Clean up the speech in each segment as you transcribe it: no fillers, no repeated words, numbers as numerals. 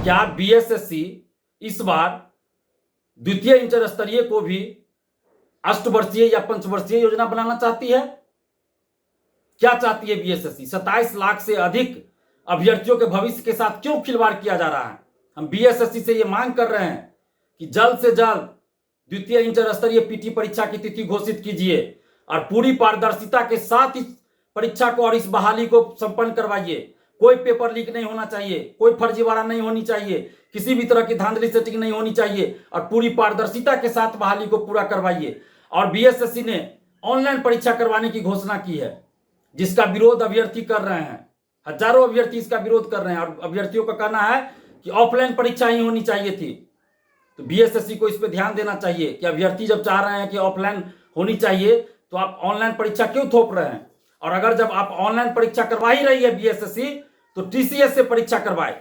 क्या बीएसएससी इस बार द्वितीय इंटर स्तरीय को भी अष्टवर्षीय या पंचवर्षीय योजना बनाना चाहती है? क्या चाहती है बीएसएससी? 27 लाख से अधिक अभ्यर्थियों के भविष्य के साथ क्यों खिलवाड़ किया जा रहा है? हम बीएसएससी से यह मांग कर रहे हैं कि जल्द से जल्द द्वितीय इंटर स्तरीय पीटी परीक्षा की तिथि घोषित कीजिए और पूरी पारदर्शिता के साथ इस परीक्षा को और इस बहाली को संपन्न करवाइए। कोई पेपर लीक नहीं होना चाहिए, कोई फर्जीवाड़ा नहीं होनी चाहिए, किसी भी तरह की धांधली सेटिंग नहीं होनी चाहिए और पूरी पारदर्शिता के साथ बहाली को पूरा करवाइए। और बीएसएससी ने ऑनलाइन परीक्षा करवाने की घोषणा की है, जिसका विरोध अभ्यर्थी कर रहे हैं। हजारों अभ्यर्थी इसका विरोध कर रहे हैं और अभ्यर्थियों का कहना है कि ऑफलाइन परीक्षा ही होनी चाहिए थी। तो बीएसएससी को इस पर ध्यान देना चाहिए कि अभ्यर्थी जब चाह रहे हैं कि ऑफलाइन होनी चाहिए तो आप ऑनलाइन परीक्षा क्यों थोप रहे हैं? और अगर जब आप ऑनलाइन परीक्षा करवा ही रही है बीएसएससी तो टीसीएस से परीक्षा करवाए।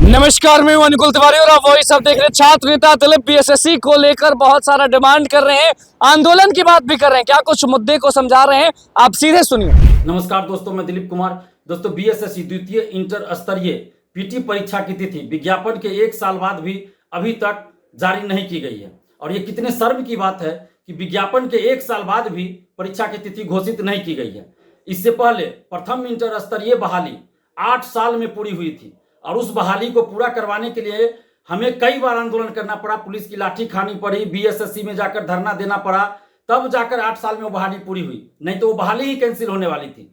नमस्कार, मैं अनुकुल तिवारी और आप वही सब देख रहे हैं। छात्र नेता दिलीप बीएसएससी को लेकर बहुत सारा डिमांड कर रहे हैं, आंदोलन की बात भी कर रहे हैं। क्या कुछ मुद्दे को समझा रहे हैं, आप सीधे सुनिए। नमस्कार दोस्तों, मैं दिलीप कुमार। दोस्तों, बीएसएससी द्वितीय इंटर स्तरीय पीटी परीक्षा की तिथि विज्ञापन के 1 साल बाद भी अभी तक जारी नहीं की गई है। और ये कितने शर्म की बात है कि विज्ञापन के 1 साल बाद भी परीक्षा की तिथि घोषित नहीं की गई है। इससे पहले प्रथम इंटर स्तरीय बहाली 8 साल में पूरी हुई थी और उस बहाली को पूरा करवाने के लिए हमें कई बार आंदोलन करना पड़ा, पुलिस की लाठी खानी पड़ी, बीएसएससी में जाकर धरना देना पड़ा, तब जाकर 8 साल में वो बहाली पूरी हुई, नहीं तो वो बहाली ही कैंसिल होने वाली थी।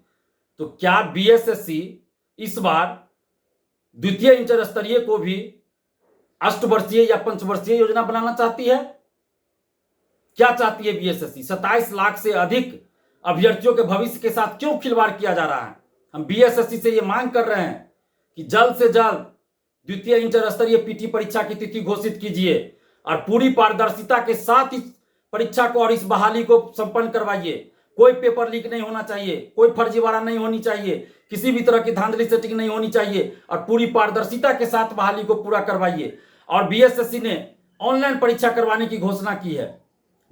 तो क्या बीएसएससी इस बार द्वितीय इंटर स्तरीय को भी अष्टवर्षीय या पंचवर्षीय योजना बनाना चाहती है? क्या चाहती है बीएसएससी? 27 लाख से अधिक अभ्यर्थियों के भविष्य के साथ क्यों खिलवाड़ किया जा रहा है? हम बीएसएससी से यह मांग कर रहे हैं कि जल्द से जल्द द्वितीय इंटर स्तरीय पीटी परीक्षा की तिथि घोषित कीजिए और पूरी पारदर्शिता के साथ इस परीक्षा को और इस बहाली को संपन्न करवाइए। कोई पेपर लीक नहीं होना चाहिए, कोई फर्जीवाड़ा नहीं होनी चाहिए, किसी भी तरह की धांधली सेटिंग नहीं होनी चाहिए और पूरी पारदर्शिता के साथ बहाली को पूरा करवाइए। और बीएसएससी ने ऑनलाइन परीक्षा करवाने की घोषणा की है,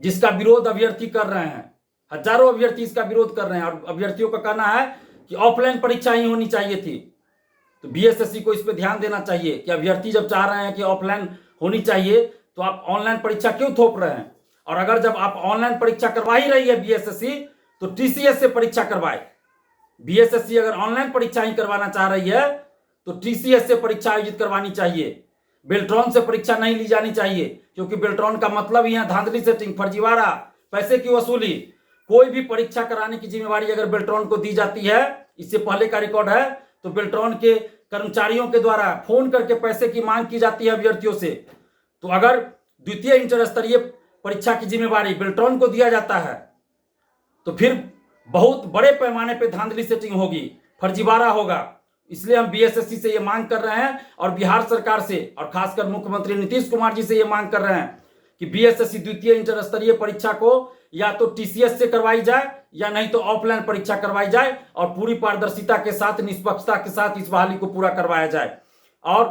जिसका विरोध अभ्यर्थी कर रहे हैं। हजारों अभ्यर्थी इसका विरोध कर रहे हैं और अभ्यर्थियों का कहना है कि ऑफलाइन परीक्षा ही होनी चाहिए थी। तो बीएसएससी को इस पर ध्यान देना चाहिए कि अभ्यर्थी जब चाह रहे हैं कि ऑफलाइन होनी चाहिए तो आप ऑनलाइन परीक्षा क्यों थोप रहे हैं? और अगर जब आप ऑनलाइन परीक्षा करवा ही रही है बीएसएससी तो टीसीएस से परीक्षा करवाए। बीएसएससी अगर ऑनलाइन परीक्षा ही करवाना चाह रही है तो टीसीएस से परीक्षा आयोजित करवानी चाहिए। बेल्ट्रॉन से परीक्षा नहीं ली जानी चाहिए, क्योंकि बेल्ट्रॉन का मतलब ही है धांधली सेटिंग, फर्जीवाड़ा, पैसे की वसूली। कोई भी परीक्षा कराने की जिम्मेवारी अगर बेल्ट्रॉन को दी जाती है, इससे पहले का रिकॉर्ड है, तो बेल्ट्रॉन के कर्मचारियों के द्वारा फोन करके पैसे की मांग की जाती है अभ्यर्थियों से। तो अगर द्वितीय इंटर स्तरीय परीक्षा की जिम्मेवारी बेल्ट्रॉन को दिया जाता है तो फिर बहुत बड़े पैमाने पर धांधली सेटिंग होगी, फर्जीवाड़ा होगा। इसलिए हम बीएसएससी से ये मांग कर रहे हैं और बिहार सरकार से और खासकर मुख्यमंत्री नीतीश कुमार जी से ये मांग कर रहे हैं कि बीएसएससी द्वितीय इंटर स्तरीय परीक्षा को या तो टीसीएस से करवाई जाए या नहीं तो ऑफलाइन परीक्षा करवाई जाए और पूरी पारदर्शिता के साथ, निष्पक्षता के साथ इस बहाली को पूरा करवाया जाए। और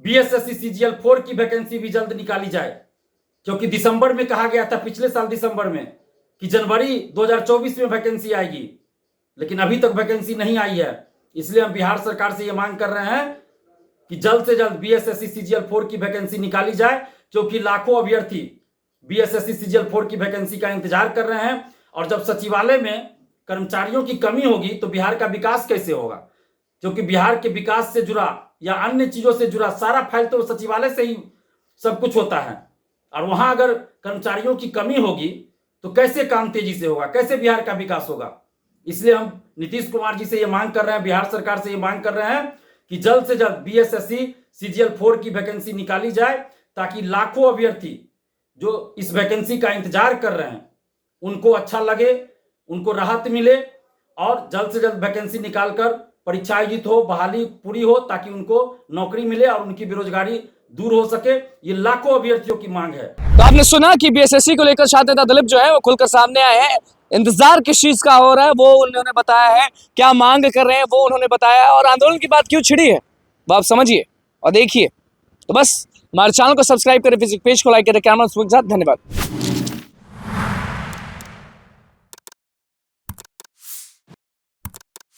बीएसएससी सीजीएल 4 की वैकेंसी भी जल्द निकाली जाए, क्योंकि दिसंबर में कहा गया था, पिछले साल दिसंबर में, कि जनवरी 2024 में वैकेंसी आएगी, लेकिन अभी तक वैकेंसी नहीं आई है। इसलिए हम बिहार सरकार से यह मांग कर रहे हैं कि जल्द से जल्द बीएसएससी सीजीएल 4 की वैकेंसी निकाली जाए, क्योंकि लाखों अभ्यर्थी बीएसएससी सीजीएल 4 की वैकेंसी का इंतजार कर रहे हैं। और जब सचिवालय में कर्मचारियों की कमी होगी तो बिहार का विकास कैसे होगा? क्योंकि बिहार के विकास से जुड़ा या अन्य चीजों से जुड़ा सारा फाइल तो सचिवालय से ही सब कुछ होता है, और वहां अगर कर्मचारियों की कमी होगी तो कैसे काम तेजी से होगा, कैसे बिहार का विकास होगा? इसलिए हम नीतीश कुमार जी से ये मांग कर रहे हैं, बिहार सरकार से ये मांग कर रहे हैं कि जल्द से जल्द बीएसएससी सीजीएल 4 की वैकेंसी निकाली जाए, ताकि लाखों अभ्यर्थी जो इस वैकेंसी का इंतजार कर रहे हैं उनको अच्छा लगे, उनको राहत मिले और जल्द से जल्द वैकेंसी निकालकर परीक्षा आयोजित हो, बहाली पूरी हो, ताकि उनको नौकरी मिले और उनकी बेरोजगारी दूर हो सके। ये लाखों अभ्यर्थियों की मांग है। तो आपने सुना कि बीएसएससी को लेकर छात्र नेता दिलीप जो है वो खुलकर सामने आए हैं। इंतजार किस चीज का हो रहा है वो उन्होंने बताया है, क्या मांग कर रहे हैं वो उन्होंने बताया है, और आंदोलन की बात क्यों छिड़ी है वो आप समझिए और देखिए। तो बस हमारे चैनल को सब्सक्राइब करें, फेसबुक पेज को लाइक करें। कैमरा धन्यवाद।